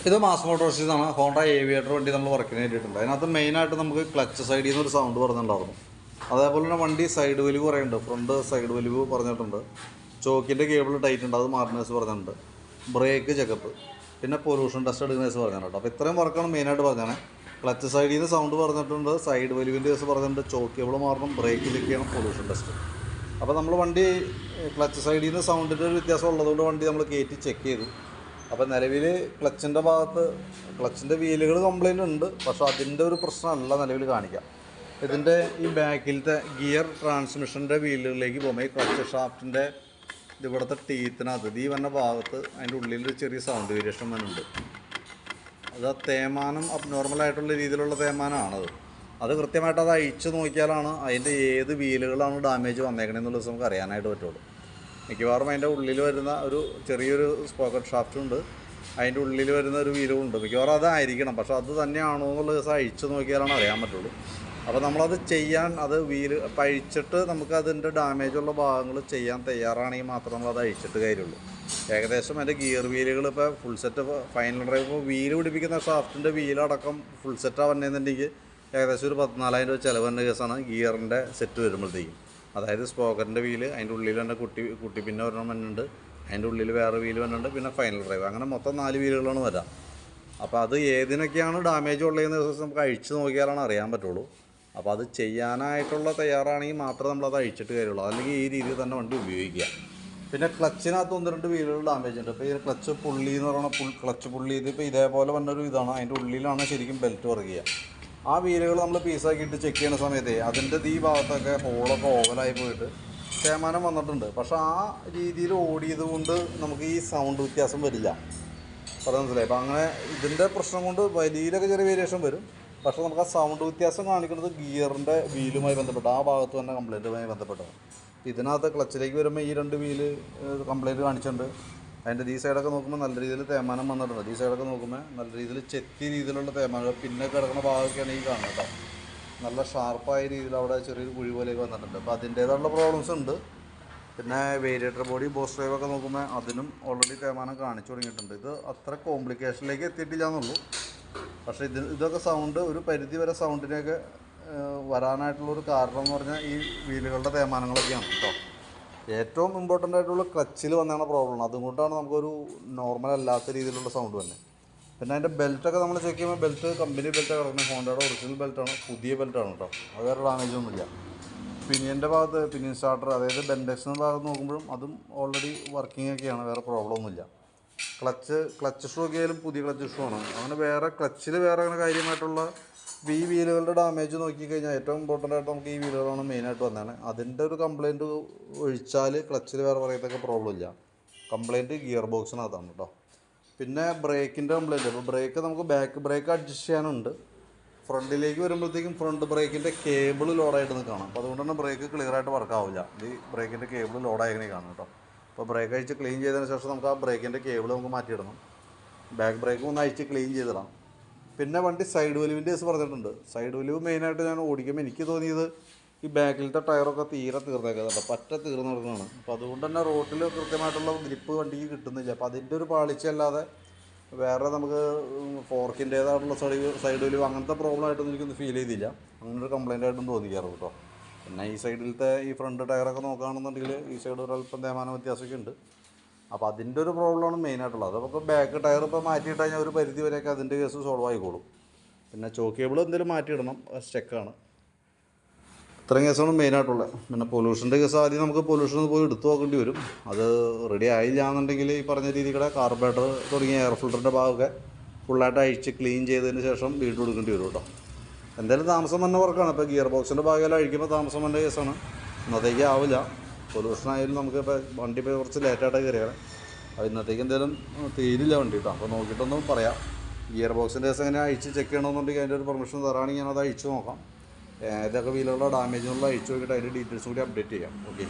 ഇത് mass മോട്ടോഴ്സിന്നാണ് Honda aviator വണ്ടി നമ്മൾ വർക്കിന് വേണ്ടിയിട്ടുണ്ട്. അതിനകത്ത് മെയിനായിട്ട് നമുക്ക് ക്ലച്ച് സൈഡിൽ നിന്ന് ഒരു സൗണ്ട് പറഞ്ഞിട്ടുണ്ടായിരുന്നു. അതേപോലെ തന്നെ വണ്ടി സൈഡ് വലിവ് പറയുന്നുണ്ട്, ഫ്രണ്ട് സൈഡ് വലിവ് പറഞ്ഞിട്ടുണ്ട്. ചോക്കിൻ്റെ കേബിൾ ടൈറ്റ് ഉണ്ട്, അത് മാർട്ടിനേഴ്സ് പറഞ്ഞിട്ടുണ്ട്. ബ്രേക്ക് ചെക്കപ്പ്, പിന്നെ പൊല്യൂഷൻ ടെസ്റ്റ് എടുക്കുന്നേഴ്സ് പറഞ്ഞിട്ടുണ്ട്. അപ്പോൾ ഇത്രയും വർക്കാണ് മെയിനായിട്ട് പറഞ്ഞത്. ക്ലച്ച് സൈഡിൽ നിന്ന് സൗണ്ട് പറഞ്ഞിട്ടുണ്ട്, സൈഡ് വലിവിൻ്റെ കേസ് പറഞ്ഞിട്ടുണ്ട്, ചോക്ക് കേബിൾ മാറണം, ബ്രേക്ക് ചെക്ക് ചെയ്യണം, പൊല്യൂഷൻ ടെസ്റ്റ്. അപ്പോൾ നമ്മൾ വണ്ടി ക്ലച്ച് സൈഡിൽ നിന്ന് സൗണ്ടിൻ്റെ ഒരു വ്യത്യാസം ഉള്ളതുകൊണ്ട് വണ്ടി നമ്മൾ കയറ്റി ചെക്ക് ചെയ്തു. അപ്പോൾ നിലവിൽ ക്ലച്ചിൻ്റെ ഭാഗത്ത് ക്ലച്ചിൻ്റെ വീലുകൾ കംപ്ലൈൻ്റ് ഉണ്ട്, പക്ഷേ അതിൻ്റെ ഒരു പ്രശ്നമല്ല നിലവിൽ കാണിക്കാം. ഇതിൻ്റെ ഈ ബാക്കിലത്തെ ഗിയർ ട്രാൻസ്മിഷൻ്റെ വീലുകളിലേക്ക് പോകുമ്പോൾ ഈ ക്ലച്ച് ഷാഫ്റ്റിൻ്റെ ഇവിടുത്തെ ടീത്തിനകത്ത് ഈ വന്ന ഭാഗത്ത് അതിൻ്റെ ഉള്ളിൽ ചെറിയ സൗണ്ട് വേരിയേഷൻ വരുന്നുണ്ട്. അത് തേയ്മാനം അബ്നോർമലായിട്ടുള്ള രീതിയിലുള്ള തേയ്മാനമാണത്. അത് കൃത്യമായിട്ട് അത് അഴിച്ച് നോക്കിയാലാണ് അതിൻ്റെ ഏത് വീലുകളാണ് ഡാമേജ് വന്നേക്കണമെന്നുള്ളത് നമുക്ക് അറിയാനായിട്ട് പറ്റുള്ളൂ. മിക്കവാറും അതിൻ്റെ ഉള്ളിൽ വരുന്ന ഒരു ചെറിയൊരു സ്പോക്കറ്റ് ഷാഫ്റ്റുണ്ട്, അതിൻ്റെ ഉള്ളിൽ വരുന്ന ഒരു വീലുണ്ട്. മിക്കവാറും അതായിരിക്കണം, പക്ഷേ അത് തന്നെയാണോ എന്നുള്ള ദിവസം അഴിച്ച് നോക്കിയാലാണ് അറിയാൻ പറ്റുള്ളൂ. അപ്പോൾ നമ്മളത് ചെയ്യാൻ അത് വീല് അഴിച്ചിട്ട് നമുക്ക് അതിൻ്റെ ഡാമേജുള്ള ഭാഗങ്ങൾ ചെയ്യാൻ തയ്യാറാണെങ്കിൽ മാത്രം നമ്മളത് അഴിച്ചിട്ട് കാര്യമുള്ളൂ. ഏകദേശം അതിൻ്റെ ഗിയർ വീലുകൾ ഇപ്പോൾ ഫുൾ സെറ്റ് ഫൈനൽ ഡ്രൈവ് ഇപ്പോൾ വീല് പിടിപ്പിക്കുന്ന ഷാഫ്റ്റിൻ്റെ വീലടക്കം ഫുൾ സെറ്റാണ് വന്നതെന്നുണ്ടെങ്കിൽ ഏകദേശം ഒരു 14,000 രൂപ ചിലവിൻ്റെ കേസാണ് ഗിയറിൻ്റെ സെറ്റ് വരുമ്പോഴത്തേക്കും. അതായത് സ്പോക്കറ്റിൻ്റെ വീല്, അതിൻ്റെ ഉള്ളിൽ തന്നെ കുട്ടി പിന്നെ ഒരെണ്ണം വന്നിട്ടുണ്ട്, അതിൻ്റെ ഉള്ളിൽ വേറെ വീല് വന്നിട്ടുണ്ട്, പിന്നെ ഫൈനൽ ഡ്രൈവ്, അങ്ങനെ മൊത്തം 4 വീലുകളാണ് വരാം. അപ്പോൾ അത് ഏതിനൊക്കെയാണ് ഡാമേജ് ഉള്ളതെന്ന് ദിവസം നമുക്ക് അഴിച്ച് നോക്കിയാലാണ് അറിയാൻ പറ്റുള്ളൂ. അപ്പോൾ അത് ചെയ്യാനായിട്ടുള്ള തയ്യാറാണെങ്കിൽ മാത്രമേ നമ്മളത് അഴിച്ചിട്ട് കാര്യമുള്ളൂ, അല്ലെങ്കിൽ ഈ രീതിയിൽ തന്നെ വണ്ടി ഉപയോഗിക്കുക. പിന്നെ ക്ലച്ചിനകത്ത് 1-2 വീലുകൾ ഡാമേജ് ഉണ്ട്. ഇപ്പോൾ ഈ ക്ലച്ച് പുള്ളി എന്ന് പറയുന്ന ക്ലച്ച് പുള്ളി ഇതിപ്പോൾ ഇതേപോലെ വന്നൊരു ഇതാണ്, അതിൻ്റെ ഉള്ളിലാണ് ശരിക്കും ബെൽറ്റ് വർക്ക് ചെയ്യുക. ആ വീലുകൾ നമ്മൾ പീസാക്കിയിട്ട് ചെക്ക് ചെയ്യുന്ന സമയത്ത് അതിൻ്റെ ഈ ഭാഗത്തൊക്കെ ഹോളൊക്കെ ഓവലായി പോയിട്ട് തേയ്മാനം വന്നിട്ടുണ്ട്. പക്ഷേ ആ രീതിയിൽ ഓടിയത് കൊണ്ട് നമുക്ക് ഈ സൗണ്ട് വ്യത്യാസം വരില്ല, പറഞ്ഞ മനസ്സിലായി. അപ്പോൾ അങ്ങനെ ഇതിൻ്റെ പ്രശ്നം കൊണ്ട് വലിയിലൊക്കെ ചെറിയ വേരിയേഷൻ വരും, പക്ഷേ നമുക്ക് ആ സൗണ്ട് വ്യത്യാസം കാണിക്കുന്നത് ഗിയറിൻ്റെ വീലുമായി ബന്ധപ്പെട്ട് ആ ഭാഗത്ത് തന്നെ കംപ്ലൈൻറ്റുമായി ബന്ധപ്പെട്ടാണ്. ഇതിനകത്ത് ക്ലച്ചിലേക്ക് വരുമ്പോൾ ഈ 2 വീല് കംപ്ലൈൻറ്റ് കാണിച്ചിട്ടുണ്ട്. അതിൻ്റെ ഈ സൈഡൊക്കെ നോക്കുമ്പോൾ നല്ല രീതിയിൽ തേയ്മാനം വന്നിട്ടുണ്ട്. ഈ സൈഡൊക്കെ നോക്കുമ്പോൾ നല്ല രീതിയിൽ ചെത്തി രീതിയിലുള്ള തേയ്മാനം, പിന്നെ കിടക്കുന്ന ഭാഗമൊക്കെയാണ് ഈ കാണുന്നത് കേട്ടോ. നല്ല ഷാർപ്പായ രീതിയിൽ അവിടെ ചെറിയൊരു കുഴി പോലെയൊക്കെ വന്നിട്ടുണ്ട്. അപ്പോൾ അതിൻ്റേതായുള്ള പ്രോബ്ലംസ് ഉണ്ട്. പിന്നെ വേരിയേറ്റർ ബോഡി ബോസ് ഡ്രൈവൊക്കെ നോക്കുമ്പോൾ അതിനും ഓൾറെഡി തേയ്മാനം കാണിച്ചു തുടങ്ങിയിട്ടുണ്ട്. ഇത് അത്ര കോംപ്ലിക്കേഷനിലേക്ക് എത്തിയിട്ടില്ല എന്നുള്ളൂ. പക്ഷേ ഇതൊക്കെ സൗണ്ട് ഒരു പരിധി വരെ സൗണ്ടിനെയൊക്കെ വരാനായിട്ടുള്ളൊരു കാരണം എന്ന് പറഞ്ഞാൽ ഈ വീലുകളുടെ തേയ്മാനങ്ങളൊക്കെയാണ് കേട്ടോ. ഏറ്റവും ഇമ്പോർട്ടൻ്റ് ആയിട്ടുള്ള ക്ലച്ചിൽ വന്നാണ് പ്രോബ്ലം. അതുകൊണ്ടാണ് നമുക്കൊരു നോർമൽ അല്ലാത്ത രീതിയിലുള്ള സൗണ്ട് തന്നെ. പിന്നെ അതിൻ്റെ ബെൽറ്റൊക്കെ നമ്മൾ ചെക്ക് ചെയ്യുമ്പോൾ ബെൽറ്റ് കമ്പനി ബെൽറ്റാണ് കിടക്കുന്നത്, ഹോണ്ടയുടെ ഒറിജിനൽ ബെൽറ്റാണ്, പുതിയ ബെൽറ്റാണ് കേട്ടോ. അത് വേറെ ഡാമേജൊന്നുമില്ല. പിനിയൻ്റെ ഭാഗത്ത് പിനിയൻ സ്റ്റാർട്ടർ, അതായത് ബെൻഡെക്സിൻ്റെ ഭാഗത്ത് നോക്കുമ്പോഴും അതും ഓൾറെഡി വർക്കിംഗ് ഒക്കെയാണ്, വേറെ പ്രോബ്ലം ഒന്നുമില്ല. ക്ലച്ച് ഷൂ ഒക്കെ ആയാലും പുതിയ ക്ലച്ച് ഷൂ ആണ്. അങ്ങനെ വേറെ ക്ലച്ചിൽ വേറെ അങ്ങനെ കാര്യമായിട്ടുള്ള ഈ വീലുകളുടെ ഡാമേജ് നോക്കിക്കഴിഞ്ഞാൽ ഏറ്റവും ഇമ്പോർട്ടൻ്റ് ആയിട്ട് നമുക്ക് ഈ വീലുകളാണ് മെയിനായിട്ട് വന്നതാണ്. അതിൻ്റെ ഒരു കംപ്ലയിൻറ്റ് ഒഴിച്ചാൽ ക്ലച്ചിൽ വേറെ പറയത്തൊക്കെ പ്രോബ്ലം ഇല്ല. കംപ്ലയിൻറ്റ് ഗിയർ ബോക്സിനകത്താണ് കേട്ടോ. പിന്നെ ബ്രേക്കിൻ്റെ കംപ്ലയിൻറ്റ്, അപ്പോൾ ബ്രേക്ക് നമുക്ക് ബാക്ക് ബ്രേക്ക് അഡ്ജസ്റ്റ് ചെയ്യാനുണ്ട്. ഫ്രണ്ടിലേക്ക് വരുമ്പോഴത്തേക്കും ഫ്രണ്ട് ബ്രേക്കിൻ്റെ കേബിൾ ലോഡായിട്ട് കാണാം. അപ്പോൾ അതുകൊണ്ട് തന്നെ ബ്രേക്ക് ക്ലിയറായിട്ട് വർക്കാവില്ല. ഈ ബ്രേക്കിൻ്റെ കേബിൾ ലോഡായി കാണും കേട്ടോ. അപ്പോൾ ബ്രേക്ക് അഴിച്ച് ക്ലീൻ ചെയ്തതിന് ശേഷം നമുക്ക് ആ ബ്രേക്കിൻ്റെ കേബിൾ നമുക്ക് മാറ്റിയിടണം. ബാക്ക് ബ്രേക്കും ഒന്ന് അഴിച്ച് ക്ലീൻ ചെയ്തിടാം. പിന്നെ വണ്ടി സൈഡ് വലിവിൻ്റെ കേസ് പറഞ്ഞിട്ടുണ്ട്. സൈഡ് വലിവ് മെയിനായിട്ട് ഞാൻ ഓടിക്കുമ്പോൾ എനിക്ക് തോന്നിയത് ഈ ബാക്കിലത്തെ ടയറൊക്കെ തീരെ തീർന്നേക്കുന്നുണ്ട്, പറ്റ തീർന്നു കൊടുക്കുന്നതാണ്. അപ്പോൾ അതുകൊണ്ട് തന്നെ റോട്ടിൽ കൃത്യമായിട്ടുള്ള ഗ്രിപ്പ് വണ്ടിക്ക് കിട്ടുന്നില്ല. അപ്പോൾ അതിൻ്റെ ഒരു പാളിച്ചല്ലാതെ വേറെ നമുക്ക് ഫോർക്കിൻ്റേതായിട്ടുള്ള സൈഡ് വലിവ് അങ്ങനത്തെ പ്രോബ്ലം ആയിട്ടൊന്നും എനിക്കൊന്നും ഫീൽ ചെയ്തില്ല. അങ്ങനൊരു കംപ്ലയിൻ്റ് ആയിട്ടൊന്നും തോന്നിക്കാറ് കേട്ടോ. പിന്നെ ഈ സൈഡിലത്തെ ഈ ഫ്രണ്ട് ടയറൊക്കെ നോക്കുകയാണെന്നുണ്ടെങ്കിൽ ഈ സൈഡ് ഒരല്പം തേയ്മാനം വ്യത്യാസമൊക്കെ ഉണ്ട്. അപ്പോൾ അതിൻ്റെ ഒരു പ്രോബ്ലമാണ് മെയിനായിട്ടുള്ളത്. അത് നമുക്ക് ബാക്ക് ടയർ ഇപ്പോൾ മാറ്റിയിട്ട് കഴിഞ്ഞാൽ ഒരു പരിധി വരെയൊക്കെ അതിൻ്റെ കേസ് സോൾവ് ആയിക്കോളും. പിന്നെ ചോക്ക് കേബിൾ എന്തെങ്കിലും മാറ്റിയിടണം, സ്റ്റെക്കാണ്. ഇത്രയും കേസാണ് മെയിനായിട്ടുള്ളത്. പിന്നെ പൊല്യൂഷൻ്റെ കേസ് ആദ്യം നമുക്ക് പൊല്യൂഷൻ പോയി എടുത്തു നോക്കേണ്ടി വരും. അത് റെഡി ആയില്ല എന്നുണ്ടെങ്കിൽ ഈ പറഞ്ഞ രീതിയുടെ കാർബറേറ്റർ തുടങ്ങിയ എയർ ഫിൽറ്ററിൻ്റെ ഭാഗമൊക്കെ ഫുള്ളായിട്ട് അഴിച്ച് ക്ലീൻ ചെയ്തതിന് ശേഷം വീണ്ടും എടുക്കേണ്ടി വരും കേട്ടോ. എന്തായാലും താമസം വന്ന വർക്കാണ്. ഇപ്പോൾ ഗിയർ ബോക്സിൻ്റെ ഭാഗമെല്ലാം അഴിക്കുമ്പോൾ താമസം വന്ന കേസാണ്. ഇന്നത്തേക്ക് ആവില്ല. പൊല്യൂഷൻ ആയാലും നമുക്ക് ഇപ്പോൾ വണ്ടി ഇപ്പോൾ കുറച്ച് ലേറ്റായിട്ട് കയറിയാണ്. അപ്പോൾ ഇന്നത്തേക്ക് എന്തായാലും തീരില്ല വണ്ടി കേട്ടോ. അപ്പോൾ നോക്കിയിട്ടൊന്നും പറയാം. ഗിയർ ബോക്സിൻ്റെ കേസ് എങ്ങനെ അഴിച്ച് ചെക്ക് ചെയ്യണമെന്നുണ്ടെങ്കിൽ അതിൻ്റെ ഒരു പെർമിഷൻ തരാണെങ്കിൽ ഞാനത് അഴിച്ച് നോക്കാം. ഏതൊക്കെ വീലുള്ള ഡാമേജിനുള്ള അഴിച്ച് നോക്കിയിട്ട് അതിൻ്റെ ഡീറ്റെയിൽസും കൂടി അപ്ഡേറ്റ് ചെയ്യാം. ഓക്കെ.